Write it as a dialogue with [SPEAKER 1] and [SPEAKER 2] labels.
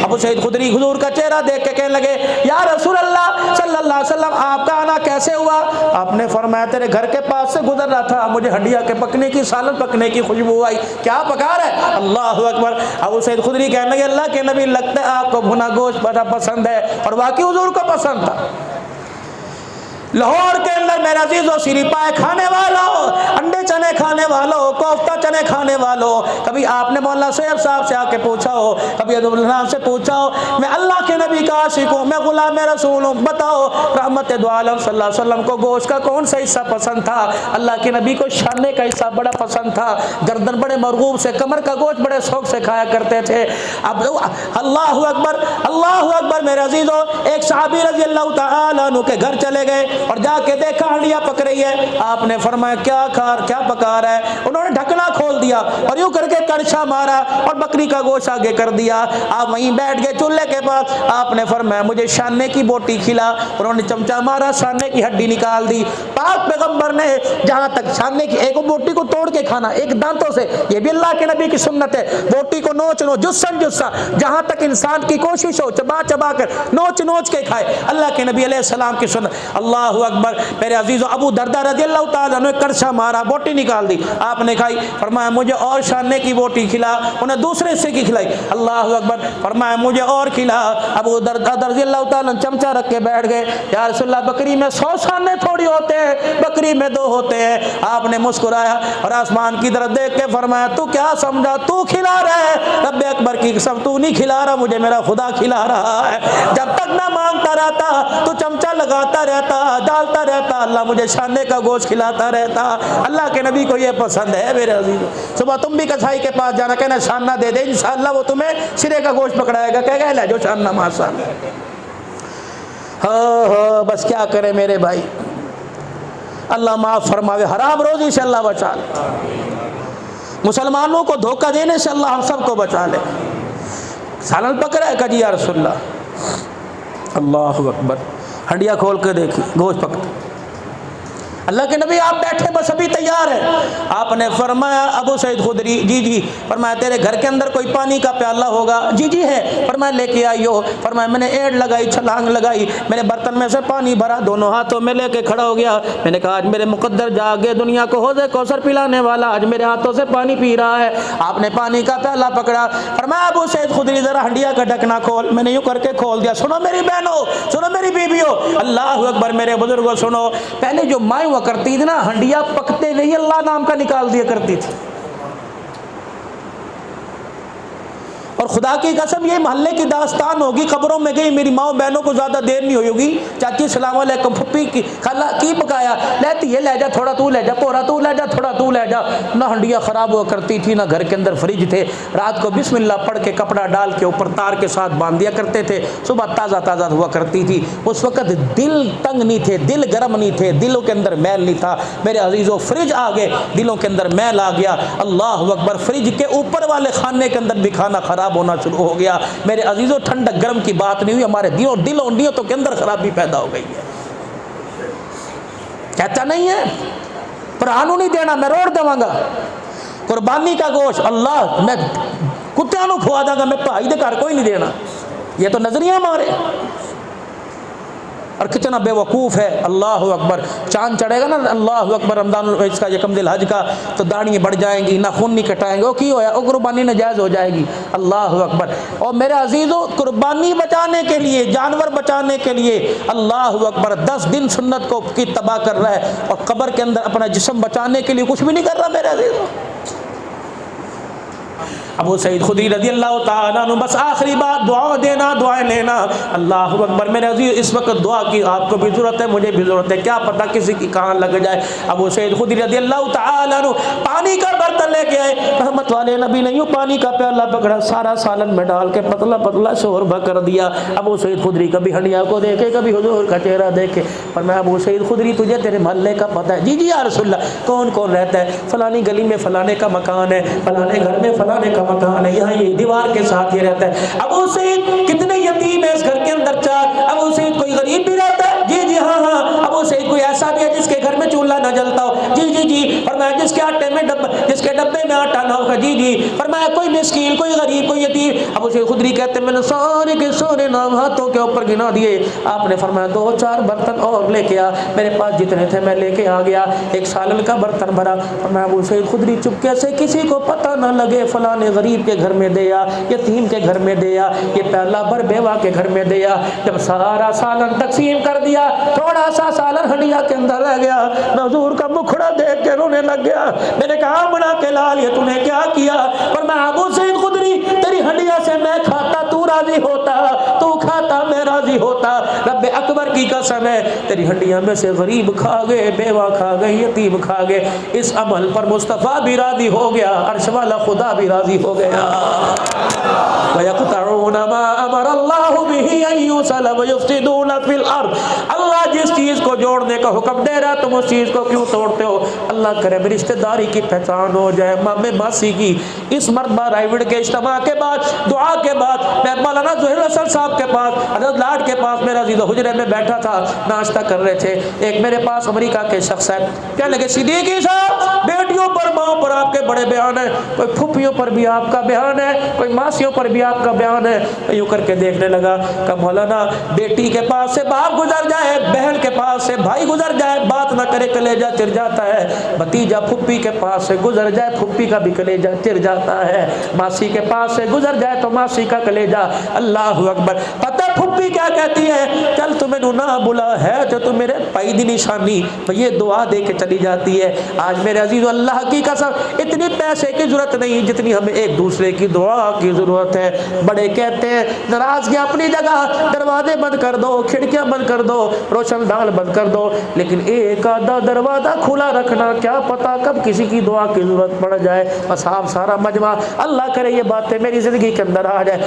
[SPEAKER 1] ابو سعید خدری حضور کا چہرہ دیکھ کے کہنے لگے یا رسول اللہ صلی اللہ علیہ وسلم آپ کا آنا کیسے ہوا؟ آپ نے فرمایا تیرے گھر کے پاس سے گزر رہا تھا, مجھے ہڈیا کے پکنے کی, سالن پکنے کی خوشبو آئی. کیا پکا رہا ہے؟ اللہ اکبر. ابو سعید خدری کہنے لگے اللہ کے نبی لگتا ہے آپ کو بھنا گوشت بڑا پسند ہے, اور واقعی حضور کو پسند تھا. لاہور کے اندر میرے عزیزو سری پائے کھانے والوں, انڈے چنے کھانے والوں, کوفتہ چنے کھانے والوں, کبھی آپ نے مولانا سیب صاحب سے آ کے پوچھا ہو, کبھی عبد اللہ سے پوچھا ہو میں اللہ کے نبی کا عاشق ہوں, میں غلام رسول ہوں, بتاؤ رحمت دو عالم صلی اللہ علیہ وسلم کو گوشت کا کون سا حصہ پسند تھا؟ اللہ کے نبی کو شانے کا حصہ بڑا پسند تھا, گردن بڑے مرغوب سے, کمر کا گوشت بڑے شوق سے کھایا کرتے تھے. اب اللہ اکبر, اللہ اکبر. میرے عزیزو ایک صحابی رضی اللہ تعالیٰ عنہ کے گھر چلے گئے اور جا کے دیکھا ہنڈیا پک رہی ہے. آپ نے فرمایا کیا پکا رہا ہے؟ انہوں نے ڈھکنا کھول دیا اور یوں کر کے کڑچھا مارا اور بکری کا گوشت آگے کر دیا. آپ وہیں بیٹھ گئے چولہے کے پاس. آپ نے فرمایا مجھے شانے کی بوٹی کھلا. انہوں نے چمچا مارا, شانے کی ہڈی نکال دی. پاک پیغمبر نے جہاں تک شانے کی ایک بوٹی کو توڑ کے کھانا ایک دانتوں سے, یہ بھی اللہ کے نبی کی سنت ہے. بوٹی کو نوچ نوچ جسن جسا, جہاں تک انسان کی کوشش ہو چبا چبا کر نوچ نوچ کے کھائے, اللہ کے نبی علیہ السلام کی سنت. اللہ اکبر. میرے عزیزو ابو دردہ رضی اللہ تعالیٰ نے کڑچھا مارا, بوٹی نکال دی. آپ نے کھائی. فرمایا مجھے اور شانے کی بوٹی کھلا. انہیں دوسرے حصے کی کھلائی. اللہ اکبر. فرمایا مجھے اور کھلا. ابو دردہ رضی اللہ تعالیٰ چمچا رکھ کے بیٹھ گئے. یا رسول اللہ بکری میں 100 شانے تھوڑی ہوتے ہیں, بکری میں 2 ہوتے ہیں. آپ نے مسکرایا اور آسمان کی طرف دیکھ کے فرمایا تو کیا سمجھا تو کھلا رہا ہے؟ رب اکبر کی قسم تو نہیں کھلا رہا, مجھے میرا خدا کھلا رہا ہے. جب تک نہ مانگتا رہتا تو چمچا لگاتا رہتا, ڈالتا رہتا, اللہ مجھے شانے کا گوشت کھلاتا رہتا. اللہ کے نبی کو یہ پسند ہے. میرے عزیز صبح تم بھی کسائی کے پاس جانا, کہنا شانہ دے دے, انشاءاللہ وہ تمہیں سرے کا گوشت پکڑائے گا, کہے گا لے جو شانہ ماسا. ہاں بس کیا کرے میرے بھائی, اللہ معاف فرماوے. حرام روزی سے اللہ بچا لے, مسلمانوں کو دھوکہ دینے سے اللہ ہم سب کو بچا لے. سالن پکڑا ہے کہ جی یا رسول اللہ. اللہ اکبر. ہنڈیا کھول کے دیکھی, گوشت پکڑا. اللہ کے نبی آپ بیٹھے بس ابھی تیار ہے. آپ نے فرمایا ابو سعید خدری جی فرمایا تیرے گھر کے اندر کوئی پانی کا پیالہ ہوگا؟ جی ہے. فرمایا لے کے آئیو. فرمایا میں نے ایڑ لگائی, چھلانگ لگائی, میں نے برتن میں سے پانی بھرا, دونوں ہاتھوں میں لے کے کھڑا ہو گیا. میں نے کہا آج میرے مقدر جاگے دنیا کو حوض کوثر پلانے والا آج میرے ہاتھوں سے پانی پی رہا ہے. آپ نے پانی کا پیالہ پکڑا. فرمایا ابو سعید خدری ذرا ہنڈیا کا ڈھکنا کھول. میں نے یوں کر کے کھول دیا. سنو میری بہنوں, سنو میری بیویوں, اللہ اکبر. میرے بزرگوں سنو, پہلے جو مائیں کرتی تھی نا, ہنڈیا پکتے نہیں اللہ نام کا نکال دیا کرتی تھی. اور خدا کی قسم یہ محلے کی داستان ہوگی, قبروں میں گئی میری ماں بہنوں کو زیادہ دیر نہیں ہوئی ہوگی, چاچی السلام علیکم, پھپھی کی خالہ کی پکایا, لیتی یہ لے جا تھوڑا تو لے جا, پورا تو لے جا, تھوڑا تو لے جا. نہ ہنڈیا خراب ہوا کرتی تھی, نہ گھر کے اندر فریج تھے. رات کو بسم اللہ پڑھ کے کپڑا ڈال کے اوپر تار کے ساتھ باندھ دیا کرتے تھے, صبح تازہ تازہ ہوا کرتی تھی. اس وقت دل تنگ نہیں تھے, دل گرم نہیں تھے, دلوں کے اندر میل نہیں تھا. میرے عزیزو فریج آ گئے, دلوں کے اندر میل آ گیا. اللہ اکبر. فریج کے اوپر والے خانے کے اندر بھی کھانا خراب ہونا شروع ہو گیا. میرے عزیزوں ٹھنڈک گرم کی بات نہیں ہوئی, ہمارے دلوں نیتوں کے اندر خرابی پیدا ہو گئی ہے. کہتا نہیں ہے پرانو نہیں دینا, میں روڑ دوں گا. قربانی کا گوشت اللہ میں کتوں کو کھوا دوں گا, میں بھائی دے گھر کوئی نہیں دینا. یہ تو نظریہ مارے. اور کتنا بے وقوف ہے. اللہ اکبر. چاند چڑھے گا نا, اللہ اکبر, رمضان اس کا یکم ذی الحج کا, تو داڑھیاں بڑھ جائیں گی, ناخن نہیں کٹائیں گے. وہ کی ہوا, وہ قربانی ناجائز ہو جائے گی. اللہ اکبر. اور میرے عزیزو قربانی بچانے کے لیے, جانور بچانے کے لیے, اللہ اکبر, 10 دن سنت کو کی تباہ کر رہا ہے, اور قبر کے اندر اپنا جسم بچانے کے لیے کچھ بھی نہیں کر رہا. میرے عزیزو ابو سعید خدری رضی اللہ تعالیٰ عنہ, بس آخری بات, دعا دینا, دعائیں لینا. اللہ اکبر. میرے عزیز اس وقت دعا کی آپ کو بھی ضرورت ہے, مجھے بھی ضرورت ہے, کیا پتہ کسی کی کہاں لگ جائے. ابو سعید خدری رضی اللہ تعالیٰ عنہ پانی کا برتن لے کے آئے. رحمت والے نبی نے یوں پانی کا پیالہ پکڑا, سارا سالن میں ڈال کے پتلا پتلا شوربہ کر دیا. ابو سعید خدری کبھی ہنڈیا کو دیکھے, کبھی حضور کا چہرہ دیکھے. پر میں ابو سعید خدری تجھے تیرے محلے کا پتہ ہے؟ جی یا رسول اللہ. کون کون رہتا ہے؟ فلانی گلی میں فلانے کا مکان ہے, فلانے گھر میں فلانے کا مکان ہے, یہاں یہ دیوار کے ساتھ یہ رہتا ہے. ابو سعید کتنے یتیم ہیں اس گھر کے اندر؟ 4. ابو سعید کوئی غریب بھی رہتا ہے؟ جی ہاں. ابو سعید کوئی ایسا بھی ہے جس کے گھر میں چولہا نہ جلتا ہو؟ جی. فرمایا جس کے ڈبے میں آٹا نہ ہو, جی جی. فرمایا کوئی مسکین, کوئی غریب, کوئی یتیم. ابو سعید خدری کہتے ہیں میں نے سارے کے سارے نام ہاتھوں کے اوپر گنا دیے. آپ نے فرمایا 2-4 برتن اور لے کے آ. میرے پاس جتنے تھے میں لے کے آ گیا. ایک سالن کا برتن بھرا. فرمایا ابو سعید خدری چپکے سے کسی کو پتہ نہ لگے فلاں غریب کے گھر میں دیا, یتیم کے گھر میں دیا, یہ پیالہ بھر بیوہ کے گھر میں دیا. جب سارا سالن تقسیم کر دیا, تھوڑا سا سالن ہنڈیا کے اندر رہ گیا. میں حضور کا مکھڑا دیکھ کے رونے لگ گیا. میں نے کہا بنا کے لال یہ تو نے کیا کیا؟ پر میں ابو سعید خدری تیری ہنڈیا سے میں کھاتا تو راضی ہوتا, تو کھاتا میں راضی ہوتا. رب اکبر کی قسم ہے تیری ہنڈیا میں سے غریب کھا گئے, بیوہ کھا گئے, یتیم کھا گئے. اس عمل پر مصطفیٰ بھی راضی ہو گیا, عرش والا خدا بھی راضی ہو گیا. وَيَقْطَعُونَ مَا أَمَرَ اللَّهُ بِهِ أَن يُوصَلَ وَيُفْسِدُونَ فِي الْأَرْضِ. اللہ جس چیز کو جوڑنے کا حکم دے رہا تم اس چیز کو کیوں توڑتے ہو؟ اللہ کرے میری رشتہ داری کی پہچان ہو جائے, مامے ماسی کی. اس مرتبہ رائیوڈ کے اجتماع کے بعد, دعا کے بعد, میں مولانا ظہیر حسن صاحب کے پاس, حضرت لاڈ کے پاس میرا عزیز حجرے میں بیٹھا تھا, ناشتہ کر رہے تھے. ایک میرے پاس امریکہ کے شخص ہے, کہنے لگے صدیقی صاحب بیٹیوں پر ماؤں پر آپ کے بڑے بیان ہیں, کوئی پھوپھیوں پر بھی آپ کا بیان ہے, کوئی ماسیوں پر بھی آپ کا بیان ہے. یوں کر کے دیکھنے لگا کہ مولانا بیٹی کے پاس سے باپ گزر جائے, بہن کے پاس سے بھائی گزر جائے, بات نہ کرے کلیجہ چر جاتا ہے. بھتیجا پھوپھی کے پاس سے گزر جائے, پھوپھی کا بھی کلیجہ چر جاتا ہے. ماسی کے پاس سے گزر جائے تو ماسی کا کلیجہ. اللہ اکبر. پتہ پھوپھی کیا کہتی ہے؟ چل تمہیں نہ بلا ہے جو تم میرے پائی دی نشانی, تو یہ دعا دے کے چلی جاتی ہے. آج میرے عزیز اللہ کی قسم اتنی پیسے کی ضرورت نہیں جتنی ہمیں ایک دوسرے کی دعا کی ضرورت ہے. بڑے کہتے ہیں ناراضگی اپنی جگہ, دروازے بند کر دو, کھڑکیاں بند کر دو, روشن دان بند کر دو, لیکن ایک آدھا دروازہ کھلا رکھنا, کیا پتا کب کسی کی دعا کی ضرورت پڑ جائے. بس آپ سارا مجمع اللہ کرے یہ باتیں میری زندگی کے اندر آ جائے.